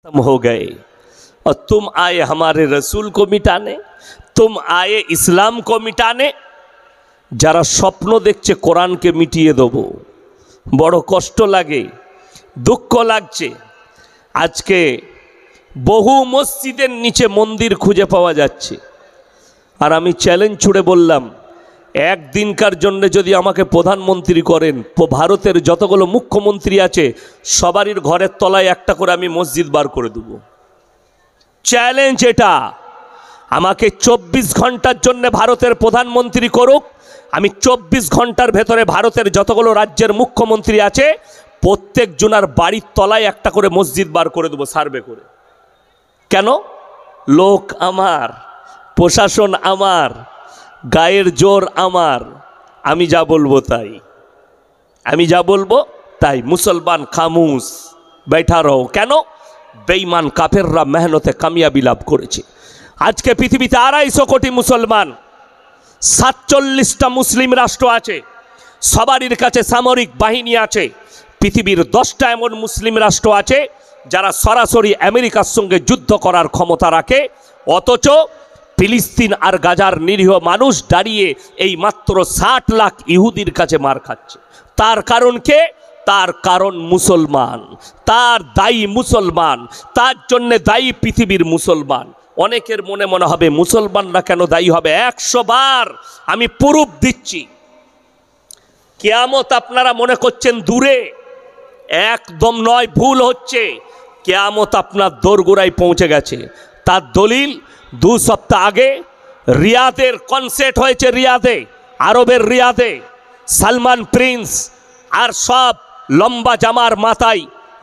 हो गए और तुम आए हमारे रसूल को मिटाने, तुम आए इस्लाम को मिटाने। যারা স্বপ্ন দেখছে কোরআনকে মিটিয়ে দেব, বড় কষ্ট লাগে, দুঃখ লাগছে। আজকে বহু মসজিদের নিচে মন্দির খুঁজে পাওয়া যাচ্ছে, আর আমি চ্যালেঞ্জ ছুড়ে বললাম, একদিনকার জন্য যদি আমাকে প্রধানমন্ত্রী করেন, ভারতের যতগুলো মুখ্যমন্ত্রী আছে সবারই ঘরের তলায় একটা করে আমি মসজিদ বার করে দেব। চ্যালেঞ্জ এটা। আমাকে 24 ঘন্টার জন্য ভারতের প্রধানমন্ত্রী করুক, আমি 24 ঘন্টার ভেতরে ভারতের যতগুলো রাজ্যের মুখ্যমন্ত্রী আছে প্রত্যেক জনার বাড়ির তলায় একটা করে মসজিদ বার করে দেবো সার্ভে করে। কেন? লোক আমার, প্রশাসন আমার, গায়ের জোর আমার, আমি যা বলবো তাই, আমি যা বলবো তাই। মুসলমান খামুস बैठा रहो। কেন? বেঈমান কাফেররা মেহনতে কামিয়াবি লাভ করেছে। আজকে পৃথিবীতে 250 কোটি মুসলমান, 47টা মুসলিম রাষ্ট্র আছে, সবারই কাছে সামরিক বাহিনী আছে। পৃথিবীর 10টা এমন মুসলিম রাষ্ট্র আছে যারা সরাসরি আমেরিকার সঙ্গে যুদ্ধ করার ক্ষমতা রাখে, অথচ ফিলিস্তিন আর গাজার নিরীহ মানুষ দাঁড়িয়ে এই মাত্র 60 লাখ ইহুদির কাছে মার খাচ্ছে। তার কারণ কে? তার কারণ মুসলমান, তার দায়ী মুসলমান, তার জন্য দায়ী পৃথিবীর মুসলমান। অনেকের মনে মনে হবে মুসলমানরা কেন দায়ী হবে? 100 বার আমি প্রুফ দিচ্ছি। কিয়ামত আপনারা মনে করছেন দূরে, একদম নয়, ভুল হচ্ছে। কিয়ামত আপনার দোরগোড়ায় পৌঁছে গেছে। তার দলিল 2 সপ্তাহ আগে রিয়াদের কনসার্ট হয়েছে, রিয়াদে, আরবের রিয়াদে। সালমান প্রিন্স আর সব লম্বা জামার মাথায়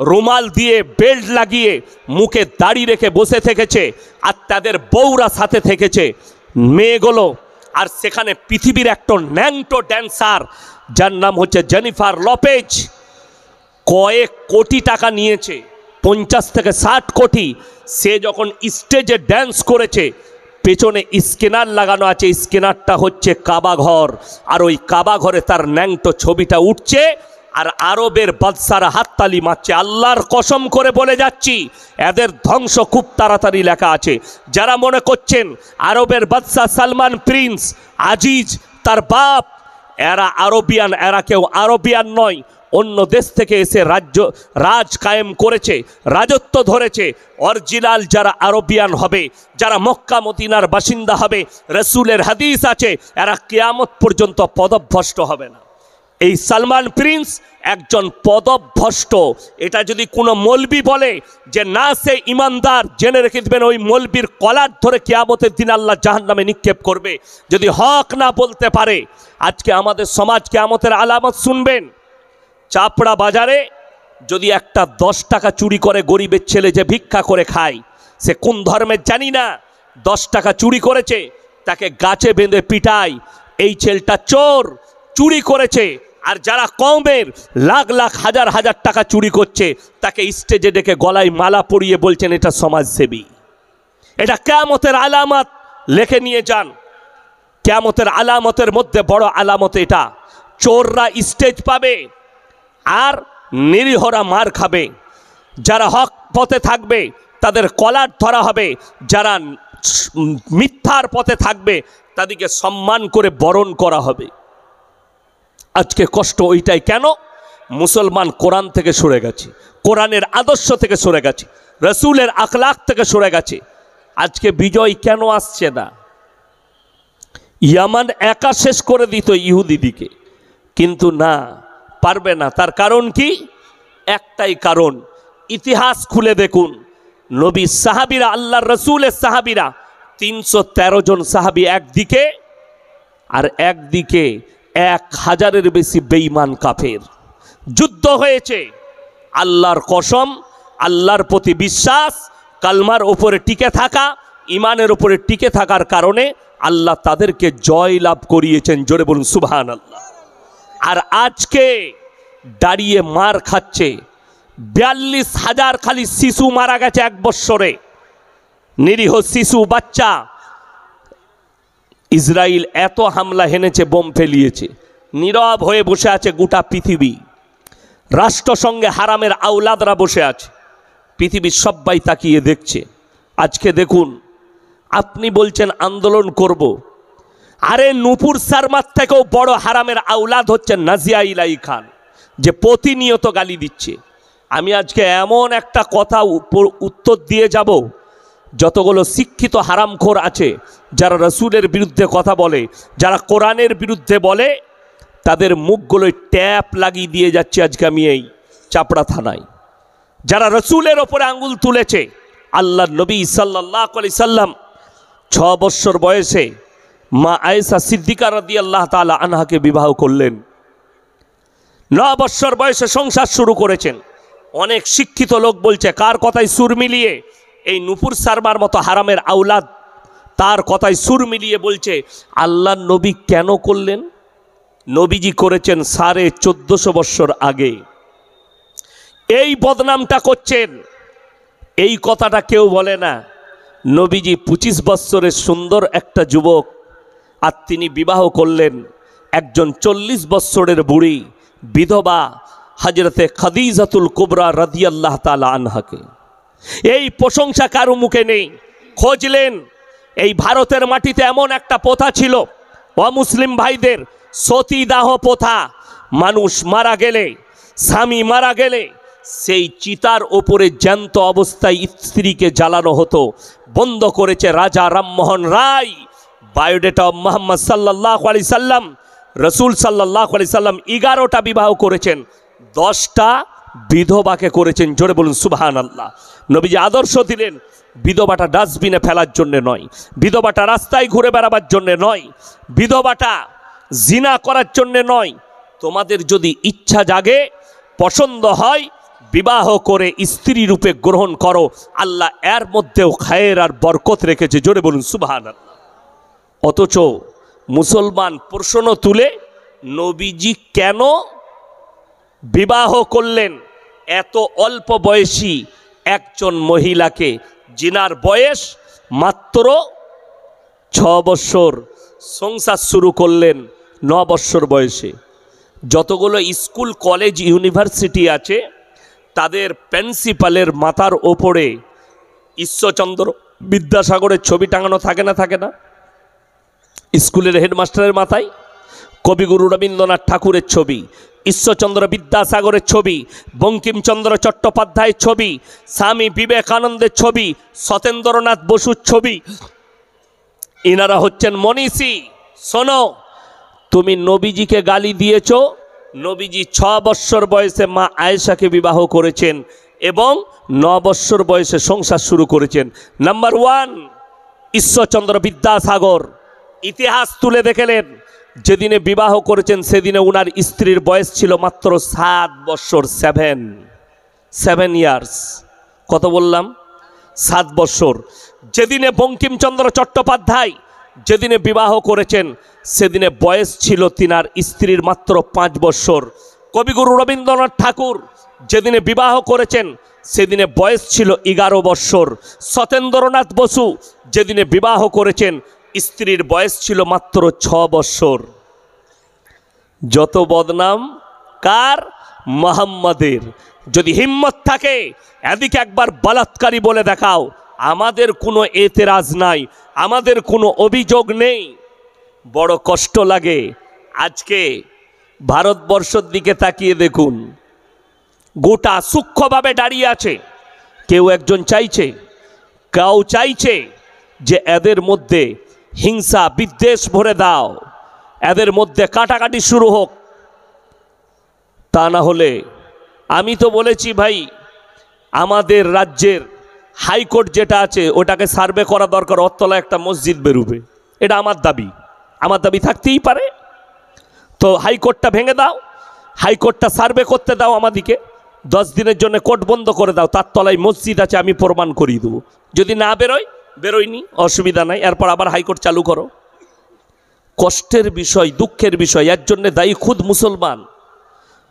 রুমাল দিয়ে বেল্ট লাগিয়ে মুখে দাড়ি রেখে বসে থেকেছে, আর তাদের বউরা সাথে থেকেছে, মেয়েগুলো। আর সেখানে পৃথিবীর একটা ন্যাংটো ড্যান্সার যার নাম হচ্ছে জেনিফার লোপেজ, কয়েক কোটি টাকা নিয়েছে, 50 থেকে 60 কোটি। সে যখন স্টেজে ড্যান্স করেছে, পেছনে স্ক্যানার লাগানো আছে, স্ক্যানারটা হচ্ছে কাবা ঘর, আর ওই কাবা ঘরে তার ন্যাংটো ছবিটা উঠছে, আর আরবের বাদশারা হাততালি মারছে। আল্লাহর কসম করে বলে যাচ্ছি, এদের ধ্বংস খুব তাড়াতাড়ি লেখা আছে। যারা মনে করছেন আরবের বাদশা সালমান প্রিন্স, আজিজ তার বাপ, এরা আরবিয়ান, এরা কেউ আরবিয়ান নয়, অন্য দেশ থেকে এসে রাজ কায়েম করেছে, রাজত্ব ধরেছে। অরিজিনাল যারা আরবিয়ান হবে, যারা মক্কা মদিনার বাসিন্দা হবে, রসুলের হাদিস আছে, এরা কিয়ামত পর্যন্ত পদভ্রষ্ট হবে না। এই সালমান প্রিন্স একজন পদভ্রষ্ট। এটা যদি কোনো মৌলবি বলে যে না সে ইমানদার, জেনে রেখে দেবেন ওই মৌলবির কলার ধরে কিয়ামতের দিন আল্লাহ জাহান্নামে নিক্ষেপ করবে, যদি হক না বলতে পারে। আজকে আমাদের সমাজ কিয়ামতের আলামত শুনবেন। চাপড়া বাজারে যদি একটা 10 টাকা চুরি করে গরিবের ছেলে যে ভিক্ষা করে খায়, সে কোন ধর্মের জানি না, 10 টাকা চুরি করেছে, তাকে গাছে বেঁধে পিটায়, এই ছেলেটা চোর, চুরি করেছে। আর যারা কমের লাখ লাখ হাজার হাজার টাকা চুরি করছে, তাকে স্টেজে ডেকে গলায় মালা পরিয়ে বলছেন এটা সমাজসেবী। এটা কিয়ামতের আলামত, লিখে নিয়ে যান। কিয়ামতের আলামতের মধ্যে বড় আলামত এটা। চোররা স্টেজ পাবে আর নিরীহরা মার খাবে। যারা হক পথে থাকবে তাদের কলার ধরা হবে, যারা মিথ্যার পথে থাকবে তাদেরকে সম্মান করে বরণ করা হবে। আজকে কষ্ট ওইটাই। কেন? মুসলমান কোরআন থেকে সরে গেছে, কোরআনের আদর্শ থেকে সরে গেছে, রসুলের আখলাক থেকে সরে গেছে। আজকে বিজয় কেন আসছে না? ইয়ামান একা শেষ করে দিত ইহুদিদিকে, কিন্তু না, পারবে না। তার কারণ কি? একটাই কারণ। ইতিহাস খুলে দেখুন, নবী সাহাবীরা, আল্লাহর রসুলের সাহাবীরা 313 জন সাহাবী একদিকে, আর একদিকে 1000-এর বেশি বেঈমান কাফের। যুদ্ধ হয়েছে। আল্লাহর কসম, আল্লাহর প্রতি বিশ্বাস, কালমার উপরে টিকে থাকা, ইমানের উপরে টিকে থাকার কারণে আল্লাহ তাদেরকে জয় লাভ করিয়েছেন। জোরে বলুন সুবহানাল্লাহ। আর আজকে দাঁড়িয়ে মার খাচ্ছে। 42,000 খালি শিশু মারা গেছে 1 বৎসরে, নিরীহ শিশু, বাচ্চা। ইসরায়েল এত হামলা হেনেছে, বোম ফেলিয়েছে, নীরব হয়ে বসে আছে গোটা পৃথিবী। রাষ্ট্রসংঘে হারামের আওলাদরা বসে আছে, পৃথিবীর সবাই তাকিয়ে দেখছে। আজকে দেখুন, আপনি বলছেন আন্দোলন করব, আরে নূপুর শর্মার থেকেও বড় হারামের আওলাদ হচ্ছে নাজিয়া ইলাই খান, যে প্রতিনিয়ত গালি দিচ্ছে। আমি আজকে এমন একটা কথা উত্তর দিয়ে যাব, যতগুলো শিক্ষিত হারামখোর আছে যারা রসুলের বিরুদ্ধে কথা বলে, যারা কোরআনের বিরুদ্ধে বলে, তাদের মুখগুলোয় ট্যাপ লাগিয়ে দিয়ে যাচ্ছে আজকে আমি এই চাপড়া থানায়। যারা রসুলের ওপরে আঙ্গুল তুলেছে, আল্লাহ নবী সাল্লাল্লাহু আলাইহি সাল্লাম 6 বছর বয়সে মা আয়েশা সিদ্দিকা রাদিয়াল্লাহু তাআলা আনহাকে বিবাহ করলেন। 9 বছর বয়সে সংসার শুরু করেছেন। অনেক শিক্ষিত লোক বলছে, কার কথায় সুর মিলিয়ে, এই নূপুর শর্মার মতো হারামের আওলাদ তার কথায় সুর মিলিয়ে বলছে আল্লাহ নবী কেন করলেন? নবীজি করেছেন 1450 বছর আগে। এই বদনামটা করছেন, এই কথাটা কেউ বলে না। নবীজি 25 বছরের সুন্দর একটা যুবক, আর তিনি বিবাহ করলেন একজন 40 বছরের বুড়ি বিধবা হযরতে খাদিজাতুল কুবরা রাদিয়াল্লাহু তাআলা আনহাকে। এই প্রশংসা কারো মুখে নেই। খোঁজলেন, এই ভারতের মাটিতে এমন একটা প্রথা ছিল, অমুসলিম ভাইদের সতীদাহ প্রথা। মানুষ মারা গেলে, স্বামী মারা গেলে সেই চিতার ওপরে জ্যান্ত অবস্থায় স্ত্রীকে জ্বালানো হতো। বন্ধ করেছে রাজা রামমোহন রায়। বায়োডেটা অফ মুহাম্মদ সাল্লাল্লাহু আলাইহি সাল্লাম, রসুল সাল্লাল্লাহু আলাইহি সাল্লাম 11টা বিবাহ করেছেন, 10টা বিধবাকে করেছেন। জোরে বলুন সুবহানাল্লাহ। নবীজি আদর্শ দিলেন, বিধবাটা ডাস্টবিনে ফেলার জন্য নয়, বিধবাটা রাস্তায় ঘুরে বেড়াবার জন্য নয়, বিধবাটা জিনা করার জন্য নয়। তোমাদের যদি ইচ্ছা জাগে, পছন্দ হয়, বিবাহ করে স্ত্রী রূপে গ্রহণ করো। আল্লাহ এর মধ্যেও খায়ের আর বরকত রেখেছে। জোরে বলুন সুবহানাল্লাহ। অথচ মুসলমান প্রশ্ন তুলে, নবীজি কেন বিবাহ করলেন এত অল্প বয়সী একজন মহিলাকে, জিনার বয়স মাত্র 6 বছর, সংসার শুরু করলেন 9 বছর বয়সে। যতগুলো স্কুল কলেজ ইউনিভার্সিটি আছে, তাদের প্রিন্সিপালের মাথার ওপরে ঈশ্বরচন্দ্র বিদ্যাসাগরের ছবি টাঙানো থাকে না? থাকে না? স্কুলের হেডমাস্টারের মাথায় কবিগুরু রবীন্দ্রনাথ ঠাকুরের ছবি, ঈশ্বরচন্দ্র বিদ্যাসাগরের ছবি, বঙ্কিমচন্দ্র চট্টোপাধ্যায়ের ছবি, স্বামী বিবেকানন্দের ছবি, সত্যেন্দ্রনাথ বসুর ছবি। ইনারা হচ্ছেন মনীষী। শোনো, তুমি নবীজিকে গালি দিয়েছ। নবীজি 6 বছর বয়সে মা আয়েশাকে বিবাহ করেছেন এবং 9 বছর বয়সে সংসার শুরু করেছেন। নাম্বার 1, ঈশ্বরচন্দ্র বিদ্যাসাগর ইতিহাস তুলে দেখলেন, যেদিনে বিবাহ করেছেন সেদিনে উনার স্ত্রীর বয়স ছিল মাত্র 7 বছর, 7 ইয়ার্স। কত বললাম? 7 বছর। যেদিনে বঙ্কিমচন্দ্র চট্টোপাধ্যায় যেদিনে বিবাহ করেছেন সেদিনে বয়স ছিল তিনার স্ত্রীর মাত্র 5 বছর। কবিগুরু রবীন্দ্রনাথ ঠাকুর যেদিনে বিবাহ করেছেন সেদিনে বয়স ছিল 11 বছর। সত্যেন্দ্রনাথ বসু যেদিনে বিবাহ করেছেন স্ত্রীর বয়স ছিল মাত্র 6 বছর। যত বদনাম কার? মুহাম্মাদের। যদি হিম্মত থাকে এদিকে একবার বলাৎকারী বলে দেখাও, আমাদের কোনো এতেরাজ নাই, আমাদের কোনো অভিযোগ নেই। বড় কষ্ট লাগে। আজকে ভারতবর্ষের দিকে তাকিয়ে দেখুন, গোটা সূক্ষ্মভাবে দাঁড়িয়ে আছে। কেউ একজন চাইছে, কেউ চাইছে যে এদের মধ্যে হিংসা বিদ্বেষ ভরে দাও, এদের মধ্যে কাটাকাটি শুরু হোক। তা না হলে, আমি তো বলেছি ভাই, আমাদের রাজ্যের হাইকোর্ট যেটা আছে ওটাকে সার্ভে করা দরকার, অতলা একটা মসজিদ বেরোবে। এটা আমার দাবি, আমার দাবি থাকতেই পারে। তো হাইকোর্টটা ভেঙে দাও, হাইকোর্টটা সার্ভে করতে দাও আমাদিকে, 10 দিনের জন্য কোর্ট বন্ধ করে দাও, তার তলায় মসজিদ আছে, আমি প্রমাণ করিয়ে দেবো। যদি না বেরোয়, বেরোয়নি, অসুবিধা নাই, এরপর আবার হাইকোর্ট চালু করো। কষ্টের বিষয়, দুঃখের বিষয়, এর জন্য দায়ী খুদ মুসলমান।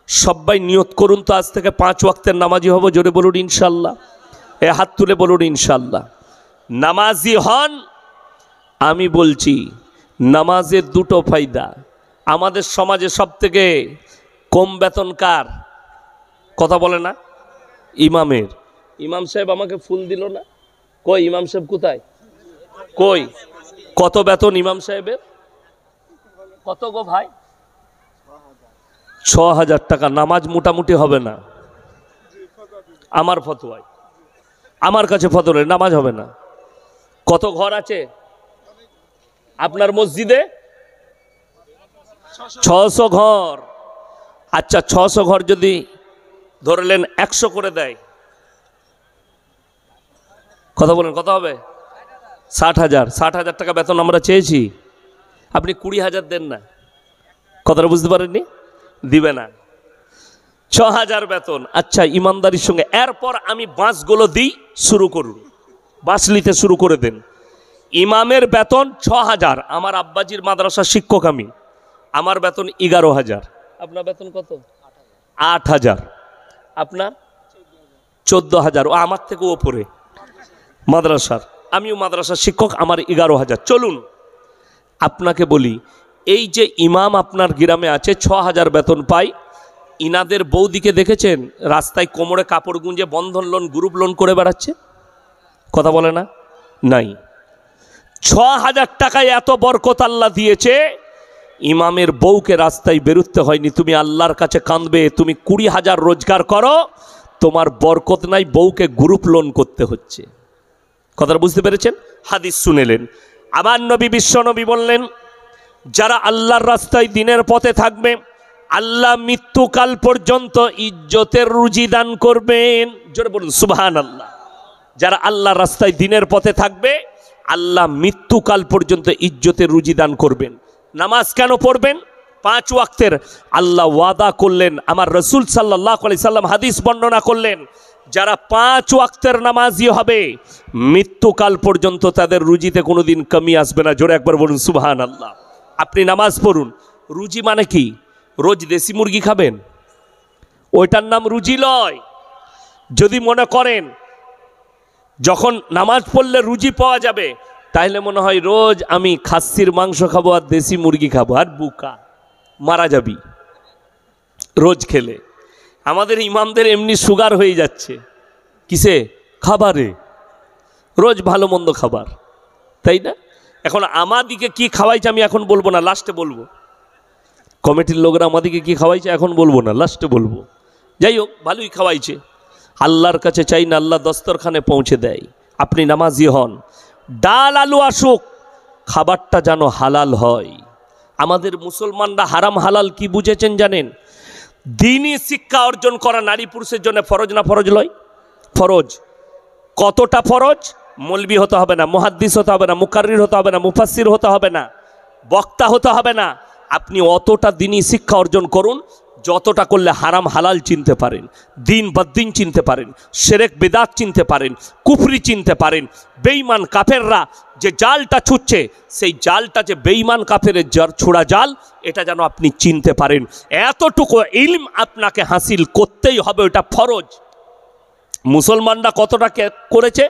সবাই নিয়ত করুন তো আজ থেকে 5 ওয়াক্তের নামাজি হব। জোরে বলুন ইনশাল্লাহ। এ হাত তুলে বলুন ইনশাল্লাহ। নামাজি হন। আমি বলছি নামাজের 2টো ফায়দা। আমাদের সমাজে সবথেকে কম বেতন কার? কথা বলে না? ইমামের। ইমাম সাহেব আমাকে ফুল দিল না, কই ইমাম সাহেব কোথায়, কই? কত বেতন ইমাম সাহেবের? কত গো ভাই? ৬,০০০ টাকা। নামাজ মোটামুটি হবে না আমার ফতোয়ায়, আমার কাছে ফতোয়া, নামাজ হবে না। কত ঘর আছে আপনার মসজিদে? ৬০০ ঘর। আচ্ছা ৬০০ ঘর যদি ধরলেন ১০০ করে দেয়, কথা বলেন কত হবে? ৬০,০০০। ৬০,০০০ টাকা বেতন আমরা চেয়েছি, আপনি ২০,০০০ দেন না। কথাটা বুঝতে পারেননি? দিবে না। ৬,০০০ বেতন। আচ্ছা ইমানদারির সঙ্গে এরপর আমি বাঁশগুলো দিই, শুরু করুন, বাঁশ নিতে শুরু করে দেন। ইমামের বেতন ৬,০০০। আমার আব্বাজির মাদ্রাসার শিক্ষক আমি, আমার বেতন ১১,০০০। আপনার বেতন কত? ৮,০০০। আপনার ১৪,০০০। ও আমার থেকে ওপরে মাদ্রাসার, আমিও মাদ্রাসার শিক্ষক, আমার ১১,০০০। চলুন আপনাকে বলি, এই যে ইমাম আপনার গ্রামে আছে ৬,০০০ বেতন পাই, ইনাদের বৌদিকে দেখেছেন রাস্তায় কোমরে কাপড় গুঁজে বন্ধন লোন গ্রুপ লোন করে বেড়াচ্ছে? কথা বলে না? নাই। ৬,০০০ টাকায় এত বরকত আল্লাহ দিয়েছে, ইমামের বউকে রাস্তায় বেরোতে হয়নি। তুমি আল্লাহর কাছে কাঁদবে, তুমি ২০,০০০ রোজগার করো, তোমার বরকত নাই, বউকে গ্রুপ লোন করতে হচ্ছে। কথাটা বুঝতে পেরেছেন? হাদিস শুনেলেন। আমার নবী বিশ্বনবী বললেন, যারা আল্লাহর রাস্তায় দিনের পথে থাকবে, আল্লাহ মৃত্যুকাল পর্যন্ত ইজ্জতের রুজি দান করবেন। জোরে বলুন সুবহানাল্লাহ। যারা আল্লাহর রাস্তায় দিনের পথে থাকবে, আল্লাহ মৃত্যুকাল পর্যন্ত ইজ্জতের রুজি দান করবেন। নামাজ কেন পড়বেন? 5 ওয়াক্তের আল্লাহ ওয়াদা করলেন, আমার রসুল সাল্লাল্লাহু আলাইহি সাল্লাম হাদিস বর্ণনা করলেন, যারা 5 ওয়াক্তের নামাজি হবে মৃত্যুকাল পর্যন্ত তাদের রুজিতে কোনোদিন কমি আসবে না। জোরে একবার বলুন সুবহানাল্লাহ। আপনি নামাজ পড়ুন। রুজি মানে কি? রোজ দেশি মুরগি খাবেন? ওইটার নাম রুজি লয়। যদি মনে করেন যখন নামাজ পড়লে রুজি পাওয়া যাবে, তাহলে মনে হয় রোজ আমি খাসির মাংস খাবো আর দেশি মুরগি খাবো, আর বুকা, মারা যাবি রোজ খেলে। আমাদের ইমামদের এমনি সুগার হয়ে যাচ্ছে কিসে? খাবারে, রোজ ভালো মন্দ খাবার, তাই না? এখন আমাদিকে কি খাওয়াইছে আমি এখন বলবো না, লাস্টে বলবো। কমিটির লোকরা আমাদিকে কি খাওয়াইছে এখন বলবো না, লাস্টে বলবো। যাই হোক, ভালোই খাওয়াইছে। আল্লাহর কাছে চাই না আল্লাহ দস্তরখানে পৌঁছে দেয়। আপনি নামাজি হন, ডাল আলু আসুক, খাবারটা যেন হালাল হয়। আমাদের মুসলমানরা হারাম হালাল কি বুঝেছেন জানেন? দ্বীনি শিক্ষা অর্জন করা নারী পুরুষের জন্য ফরজ না ফরজ লয়? ফরজ। কতটা ফরজ? মৌলবি হতে হবে না, মুহাদ্দিস হতে হবে না, মুকাররির হতে হবে না, মুফাসসির হতে হবে না, বক্তা হতে হবে না। আপনি অতটা দ্বীনি শিক্ষা অর্জন করুন যতটা করলে হারাম হালাল চিনতে পারেন, দিন বদ্দিন চিনতে পারেন, শিরক বিদআত চিনতে পারেন, কুফরি চিনতে পারেন। বেঈমান কাফেররা যে জালটা ছুটছে, সেই জালটা যে বেঈমান কাফেরের ছোড়া জাল, এটা যেন আপনি চিনতে পারেন। এতটুকু ইলম আপনাকে হাসিল করতেই হবে, ওটা ফরজ। মুসলমানরা কতটা করেছে,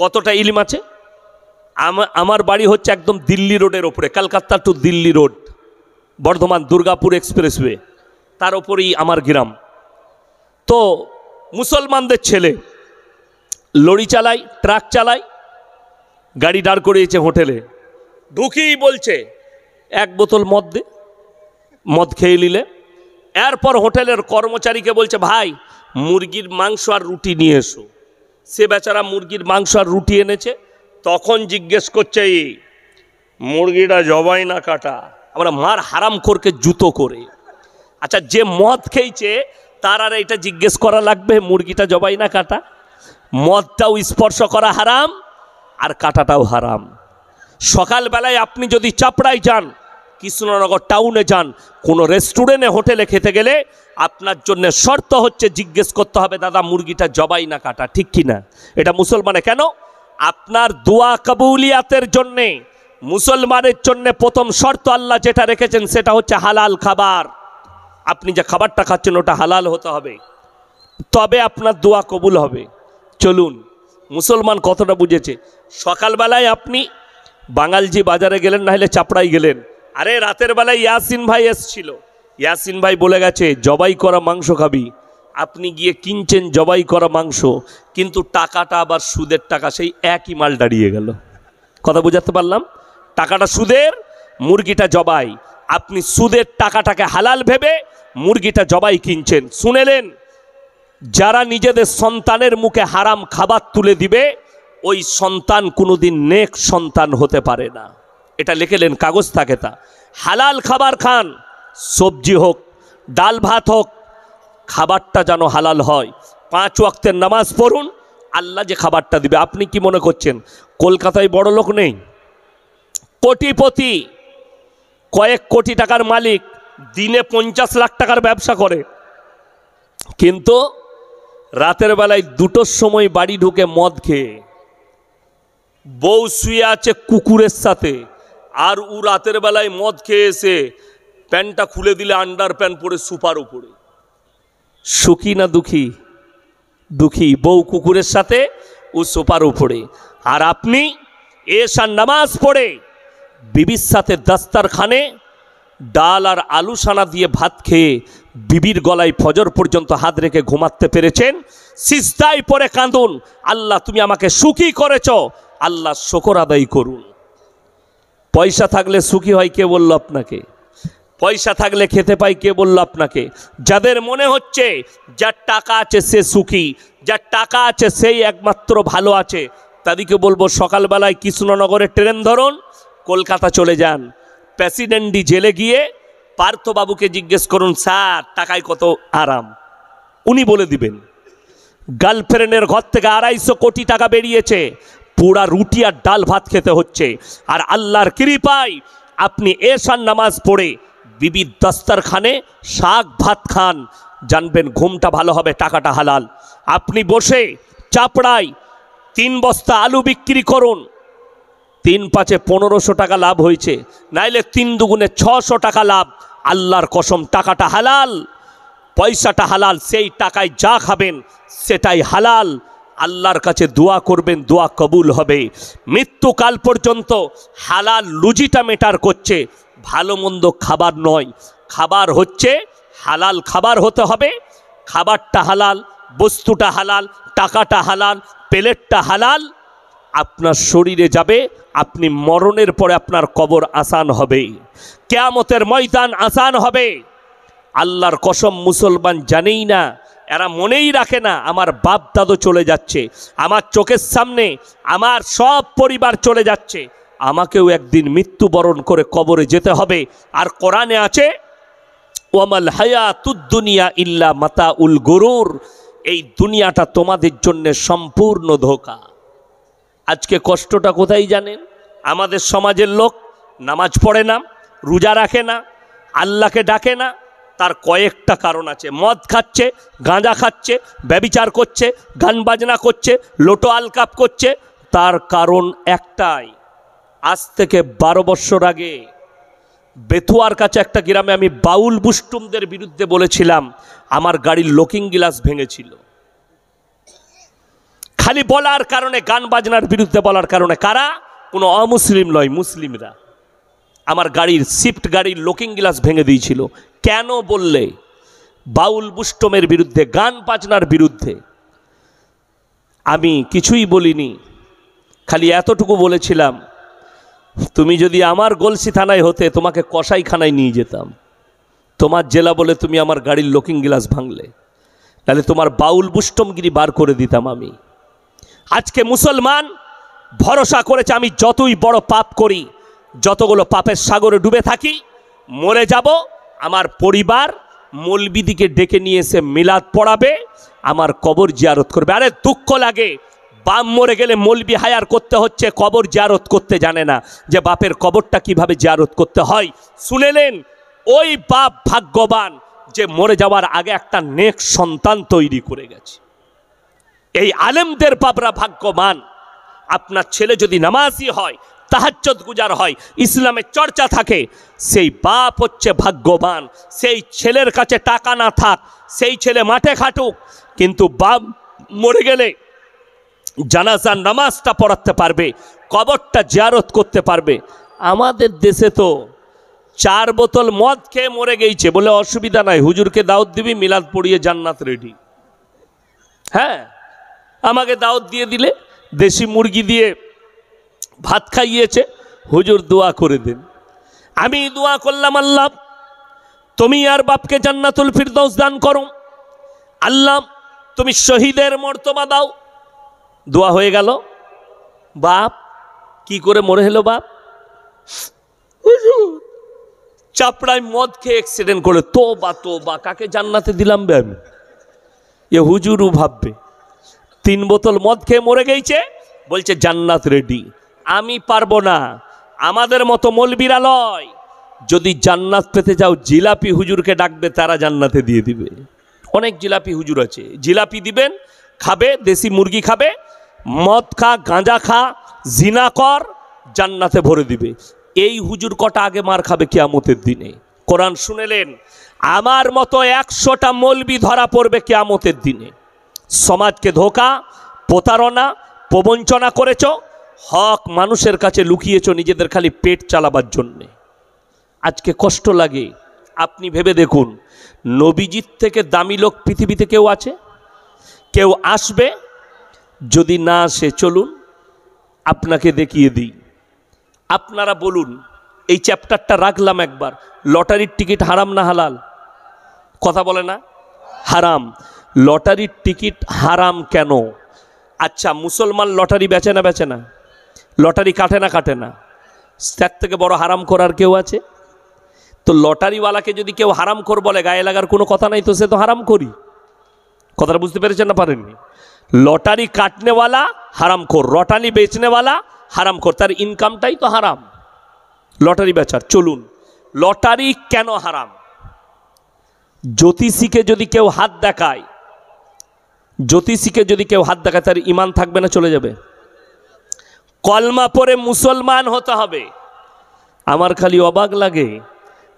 কতটা ইলম আছে? আমার বাড়ি হচ্ছে একদম দিল্লি রোডের ওপরে, Kolkata to Delhi road, Bardhaman Durgapur expressway, তার ওপরেই আমার গ্রাম। তো মুসলমানদের ছেলে লরি চালায়, ট্রাক চালায়, গাড়ি দাঁড় করিয়েছে হোটেলে, ঢুকিয়েই বলছে 1 বোতল মদ দে, মদ খেয়ে নিলে। এরপর হোটেলের কর্মচারীকে বলছে, ভাই মুরগির মাংস আর রুটি নিয়ে এসো। সে বেচারা মুরগির মাংস আর রুটি এনেছে। তখন জিজ্ঞেস করছে, মুরগিটা জবাই না কাটা? আমরা মার হারাম খোরকে জুতো করে। আচ্ছা, যে মদ খেয়েছে তার আর এটা জিজ্ঞেস করা লাগবে মুরগিটা জবাই না কাটা? মদটাও স্পর্শ করা হারাম আর কাটাটাও হারাম। সকালবেলায় আপনি যদি চাপড়ায় যান, কৃষ্ণনগর টাউনে যান, কোনো রেস্টুরেন্টে হোটেলে খেতে গেলে আপনার জন্য শর্ত হচ্ছে জিজ্ঞেস করতে হবে, দাদা মুরগিটা জবাই না কাটা, ঠিক কি না? এটা মুসলমানে কেন? আপনার দোয়া কবুলিয়াতের জন্যে মুসলমানের জন্য প্রথম শর্ত আল্লাহ যেটা রেখেছেন সেটা হচ্ছে হালাল খাবার। আপনি যে খাবারটা খাচ্ছেন ওটা হালাল হতে হবে, তবে আপনার দোয়া কবুল হবে। চলুন, মুসলমান কতটা বুঝেছে। সকালবেলায় আপনি বাঙালজি বাজারে গেলেন, না হলে চাপড়াই গেলেন, আরে রাতের বেলায় ইয়াসিন ভাই এসছিল, ইয়াসিন ভাই বলে গেছে জবাই করা মাংস খাবি। আপনি গিয়ে কিনছেন জবাই করা মাংস, কিন্তু টাকাটা আবার সুদের টাকা, সেই একই মাল দাঁড়িয়ে গেল। কথা বোঝাতে পারলাম? টাকাটা সুদের, মুরগিটা জবাই। আপনি সুদের টাকাটাকে হালাল ভেবে মুরগিটা জবাই কিনছেন। শুনেলেন, যারা নিজেদের সন্তানের মুখে হারাম খাবার তুলে দিবে ওই সন্তান কোনোদিন নেক সন্তান হতে পারে না। এটা লিখেলেন, কাগজ থাকে তা। হালাল খাবার খান, সবজি হোক, ডাল ভাত হোক, খাবারটা যেন হালাল হয়। 5 ওয়াক্তের নামাজ পড়ুন, আল্লাহ যে খাবারটা দিবে। আপনি কি মনে করছেন কলকাতায় বড় লোক নেই? কোটিপতি, কয়েক কোটি টাকার মালিক, দিনে 50 লাখ টাকার ব্যবসা করে, কিন্তু রাতের বেলায় 2টোর সময় বাড়ি ঢুকে মদ খেয়ে, বউ শুয়ে আছে কুকুরের সাথে, আর ও রাতের বেলায় মদ খেয়ে এসে প্যান্টটা খুলে দিলে আন্ডার প্যান্ট পরে সুপার উপরে। সুখী না দুঃখী? দুঃখী। বউ কুকুরের সাথে, ও সুপার উপরে। আর আপনি এশার নামাজ পড়ে বিবির সাথে দস্তরখানে ডাল আর আলু সানা দিয়ে ভাত খেয়ে বিবির গলায় ফজর পর্যন্ত হাত রেখে ঘুমাতে পেরেছেন। সিজদায় পড়ে কাঁদুন, আল্লাহ তুমি আমাকে সুখী করেছ, আল্লাহ শুকর আদায় করুন। পয়সা থাকলে সুখী হয় কে বলল আপনাকে? পয়সা থাকলে খেতে পাই কে বলল আপনাকে? যাদের মনে হচ্ছে যার টাকা আছে সে সুখী, যার টাকা আছে সেই একমাত্র ভালো আছে, তাদেরকে বলবো সকালবেলায় কৃষ্ণনগরে ট্রেন ধরুন, কলকাতা চলে যান। প্রেসিডেন্টি জেলে গিয়ে পার্থবাবুকে জিজ্ঞেস করুন, স্যার টাকায় কত আরাম, উনি বলে দিবেন। গার্লফ্রেন্ডের ঘর থেকে 250 কোটি টাকা বেরিয়েছে, পুরা রুটি আর ডাল ভাত খেতে হচ্ছে। আর আল্লাহর কৃপায় আপনি এশার নামাজ পড়ে বিবির দস্তরখানে শাক ভাত খান, জানবেন ঘুমটা ভালো হবে, টাকাটা হালাল। আপনি বসে চাপড়ায় 3 বস্তা আলু বিক্রি করুন, 3 পাঁচে 1500 টাকা লাভ হয়েছে, নাইলে 3 দুগুণে 600 টাকা লাভ। আল্লাহর কসম টাকাটা হালাল, পয়সাটা হালাল, সেই টাকায় যা খাবেন সেটাই হালাল। আল্লাহর কাছে দোয়া করবেন, দোয়া কবুল হবে। মৃত্যুকাল পর্যন্ত হালাল রুজিটা মেটার করছে, ভালো মন্দ খাবার নয়। খাবার হচ্ছে হালাল খাবার হতে হবে, খাবারটা হালাল, বস্তুটা হালাল, টাকাটা হালাল, প্লেটটা হালাল। আপনার শরীরে যাবে, আপনি মরণের পরে আপনার কবর আসান হবে, কিয়ামতের ময়দান আসান হবে। আল্লাহর কসম মুসলমান জানেই না, এরা মনেই রাখে না আমার বাপ দাদু চলে যাচ্ছে, আমার চোখের সামনে আমার সব পরিবার চলে যাচ্ছে, আমাকেও একদিন মৃত্যুবরণ করে কবরে যেতে হবে। আর কোরআনে আছে, ওয়ামাল হায়াতুদ দুনিয়া ইল্লা মাতাউল গুরুর, এই দুনিয়াটা তোমাদের জন্য সম্পূর্ণ ধোঁকা। আজকে কষ্টটা কোথায় জানেন? আমাদের সমাজের লোক নামাজ পড়ে না, রোজা রাখে না, আল্লাহকে ডাকে না। তার কয়েকটা কারণ আছে। মদ খাচ্ছে, গাঁজা খাচ্ছে, ব্যভিচার করছে, গান বাজনা করছে, লোটো আলকাপ করছে। তার কারণ একটাই, আজ থেকে 12 বছর আগে বেথুয়ার কাছে একটা গ্রামে আমি বাউল বুস্টুমদের বিরুদ্ধে বলেছিলাম, আমার গাড়ির লুকিং গ্লাস ভেঙেছিল। খালি বলার কারণে, গান বাজনার বিরুদ্ধে বলার কারণে। কারা? কোনো অমুসলিম নয়, মুসলিমরা আমার গাড়ির শিফট গাড়ির লুকিং গ্লাস ভেঙে দিয়েছিল। কেন বললে? বাউল বুস্টমের বিরুদ্ধে, গান বাজনার বিরুদ্ধে। আমি কিছুই বলিনি, খালি এতটুকু বলেছিলাম, তুমি যদি আমার গলসি থানায় হতে তোমাকে কসাইখানায় নিয়ে যেতাম। তোমার জেলা বলে তুমি আমার গাড়ির লুকিং গ্লাস ভাঙলে, তাহলে তোমার বাউল বুস্টমগিরি বার করে দিতাম আমি। আজকে মুসলমান ভরসা করেছে আমি যতই বড় পাপ করি, যতগুলো পাপের সাগরে ডুবে থাকি, মরে যাব, আমার পরিবার মৌলবিদিকে ডেকে নিয়ে এসে মিলাদ পড়াবে, আমার কবর জিয়ারত করবে। আরে দুঃখ লাগে, বাপ মরে গেলে মৌলবি হায়ার করতে হচ্ছে, কবর জিয়ারত করতে জানে না যে বাপের কবরটা কিভাবে জিয়ারত করতে হয়। শুনেলেন, ওই বাপ ভাগ্যবান যে মরে যাওয়ার আগে একটা নেক সন্তান তৈরি করে গেছে। এই আলেমদের বাপরা ভাগ্যবান। আপনার ছেলে যদি নামাজি হয়, তাহাজ্জুদ গুজার হয়, ইসলামের চর্চা থাকে, সেই বাপ হচ্ছে ভাগ্যবান। সেই ছেলের কাছে টাকা না থাক, সেই ছেলে মাঠে খাটুক, কিন্তু বাপ মরে গেলে জানাজার নামাজটা পড়াতে পারবে, কবরটা জিয়ারত করতে পারবে। আমাদের দেশে তো 4 বোতল মদ খেয়ে মরে গেছে, বলে অসুবিধা নাই, হুজুরকে দাওয়াত দিবি, মিলাদ পড়িয়ে জান্নাত রেডি। হ্যাঁ, আমাকে দাওয়াত দিয়ে দিলে, দেশি মুরগি দিয়ে ভাত খাইয়েছে, হুজুর দোয়া করে দেন। আমি দোয়া করলাম, আল্লাহ তুমি আর বাপকে জান্নাতুল ফিরদৌস দান করো, আল্লাহ তুমি শহীদের মর্তবা দাও। দোয়া হয়ে গেল। বাপ কি করে মরে হলো? বাপ চাপড়ায় মদ খেয়ে অ্যাক্সিডেন্ট করে। তোবা, কাকে জান্নাতে দিলাম বে আমি? এ হুজুরও ভাববে 3 বোতল মদ খেয়ে মরে গেছে, বলছে জান্নাত রেডি। আমি পারবো না, আমাদের মতো মৌলবীরা লয়। যদি জান্নাত পেতে যাও, জিলাপি হুজুরকে ডাকবে, তারা জান্নাতে দিয়ে দিবে। অনেক জিলাপি হুজুর আছে, জিলাপি দিবেন, খাবে, দেশি মুরগি খাবে, মদ খা, গাঁজা খা, জিনা কর, জান্নাতে ভরে দিবে। এই হুজুর কটা আগে মার খাবে কিয়ামতের দিনে। কোরআন শুনেলেন, আমার মতো 100টা মৌলবি ধরা পড়বে কিয়ামতের দিনে। সমাজকে ধোঁকা, প্রতারণা, প্রবঞ্চনা করেছ, হক মানুষের কাছে লুকিয়েছ নিজেদের খালি পেট চালাবার জন্যে। আজকে কষ্ট লাগে। আপনি ভেবে দেখুন, নবীজির থেকে দামি লোক পৃথিবীতে কেউ আছে? কেউ আসবে? যদি না আসে, চলুন আপনাকে দেখিয়ে দিই। আপনারা বলুন, এই চ্যাপ্টারটা রাখলাম একবার, লটারির টিকিট হারাম না হালাল? কথা বলে না? হারাম। লটারির টিকিট হারাম কেন? আচ্ছা, মুসলমান লটারি বেচে না বেচে না? লটারি কাটে না কাটে না? তার থেকে বড় হারাম করার কেউ আছে? তো লটারিওয়ালাকে যদি কেউ হারাম কর বলে, গায়ে লাগার কোনো কথা নাই, তো সে তো হারাম করি। কথাটা বুঝতে পেরেছেন না পারেননি? লটারি কাটনেওয়ালা হারাম কর, লটারি বেচনেওয়ালা হারাম কর, তার ইনকামটাই তো হারাম লটারি বেচার। চলুন, লটারি কেন হারাম? জ্যোতিষীকে যদি কেউ হাত দেখায়, জ্যোতিষীকে যদি কেউ হাত দেখায়, তার ইমান থাকবে না চলে যাবে? কলমা পড়ে মুসলমান হতে হবে। আমার খালি অবাক লাগে,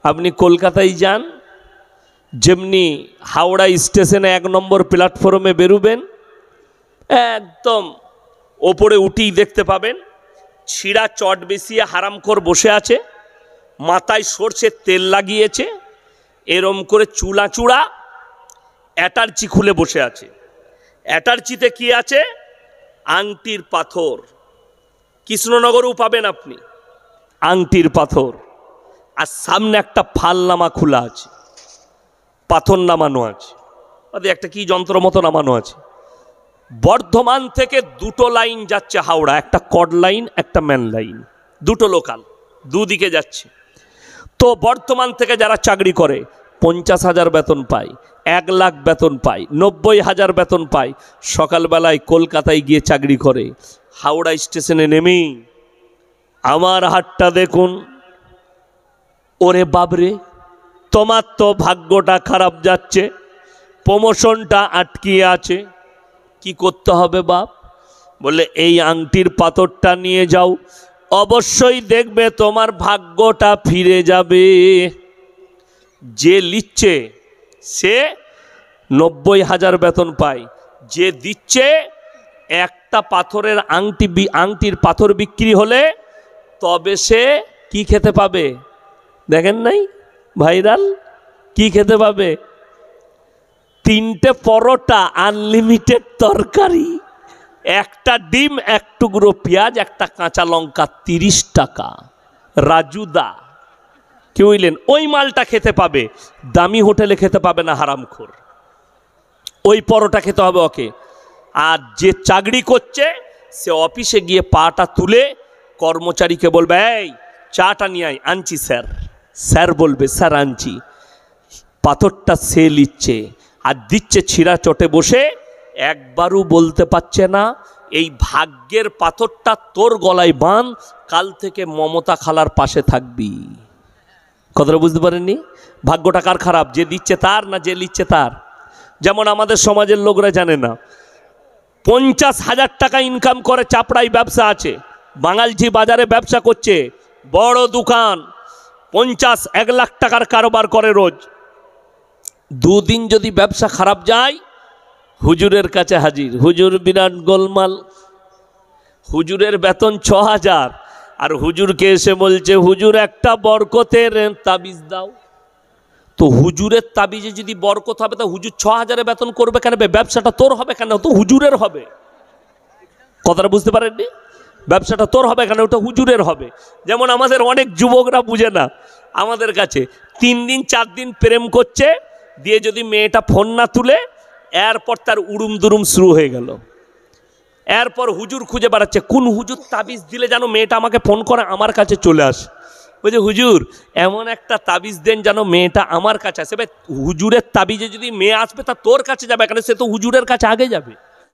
আপনি কলকাতায় যান, যেমনি হাওড়া স্টেশনে 1 নম্বর প্ল্যাটফর্মে বেরুবেন, একদম ওপরে উঠেই দেখতে পাবেন ছিঁড়া চট বেশিয়ে হারামখোর বসে আছে, মাথায় সরষের তেল লাগিয়েছে, এরম করে চুলা চূড়া অ্যাটার্চি খুলে বসে আছে। অ্যাটার্চিতে কি আছে? আংটির পাথর। কৃষ্ণনগরেও পাবেন আপনি আংটির পাথর। আর সামনে একটা ফালনামা খোলা আছে, পাথর নামানো আছে, একটা কি যন্ত্র মতো নামানো আছে। বর্ধমান থেকে 2টো লাইন যাচ্ছে হাওড়া, একটা কড লাইন, একটা ম্যান লাইন, 2টো লোকাল, দুদিকে যাচ্ছে। তো বর্ধমান থেকে যারা চাকরি করে 50,000 বেতন পায়, 1 লাখ বেতন পায়, 90,000 বেতন পায়, সকালবেলায় কলকাতায় গিয়ে চাকরি করে। হাওড়া স্টেশনে নেমেই আমার হাতটা দেখুন, ওরে বাবরে, তোমার তো ভাগ্যটা খারাপ যাচ্ছে, প্রমোশনটা আটকিয়ে আছে। কি করতে হবে বাপ? বলে এই আংটির পাথরটা নিয়ে যাও, অবশ্যই দেখবে তোমার ভাগ্যটা ফিরে যাবে। যে লিখছে সে 90,000 বেতন পায়, যে দিচ্ছে একটা পাথরের আংটির পাথর বিক্রি হলে তবে সে কি খেতে পাবে? দেখেন নাই ভাইরাল? কি খেতে পাবে? 3টে পরোটা, আনলিমিটেড তরকারি, একটা ডিম, 1 টুকরো পেঁয়াজ, একটা কাঁচা লঙ্কা, 30 টাকা। রাজুদা কি বুঝলেন? ওই মালটা খেতে পাবে, দামি হোটেলে খেতে পাবে না হারামখোর। ওই পরোটা খেতে হবে ওকে। আর যে চাকরি করছে সে অফিসে গিয়ে পাটা তুলে কর্মচারীকে বলবে, এই চাটা নিয়ে আয়। আনছি স্যার। স্যার বলবে, স্যার আনছি। পাথরটা সে লিচ্ছে আর দিচ্ছে ছিঁড়া চটে বসে, একবারও বলতে পারছে না এই ভাগ্যের পাথরটা তোর গলায় বাঁধ, কাল থেকে মমতা খালার পাশে থাকবি। কথাটা বুঝতে পারেননি? ভাগ্যটা কার খারাপ? যে দিচ্ছে তার না যে লিচ্ছে তার? যেমন আমাদের সমাজের লোকরা জানে না, 50,000 টাকা ইনকাম করে, চাপড়াই ব্যবসা আছে, বাঙালঝি বাজারে ব্যবসা করছে, বড় দোকান, 50-1 লাখ টাকার কারবার করে রোজ। 2 দিন যদি ব্যবসা খারাপ যায়, হুজুরের কাছে হাজির, হুজুর বিরাট গোলমাল, হুজুরের বেতন 6,000, আর হুজুরকে এসে বলছে, হুজুর একটা বরকতের তাবিজ দাও। তো হুজুরের তাবিজে যদি বরকত হবে তা হুজুর 6,000 বেতন করবে কেন? ব্যবসাটা তোর হবে কেন? তো হুজুরের হবে। কথাটা বুঝতে পারেননি? ব্যবসাটা তোর হবে কেন? ওটা হুজুরের হবে। যেমন আমাদের অনেক যুবকরা বুঝে না, আমাদের কাছে 3 দিন 4 দিন প্রেম করছে, দিয়ে যদি মেয়েটা ফোন না তুলে, এরপর তার উড়ুম দুরুম শুরু হয়ে গেল। এরপর হুজুর খুঁজে বেড়াচ্ছে, কোন হুজুর তাবিজ দিলে যেন মেয়েটা আমাকে ফোন করে আমার কাছে চলে আসে। বলছে হুজুর এমন একটা তাবিজ দেন যেন মেয়েটা আমার কাছে আসে। হুজুরের তাবিজে যদি মেয়ে আসবে তা তোর কাছে যাবে কেন? সে তো হুজুরের কাছে আগে যাবে।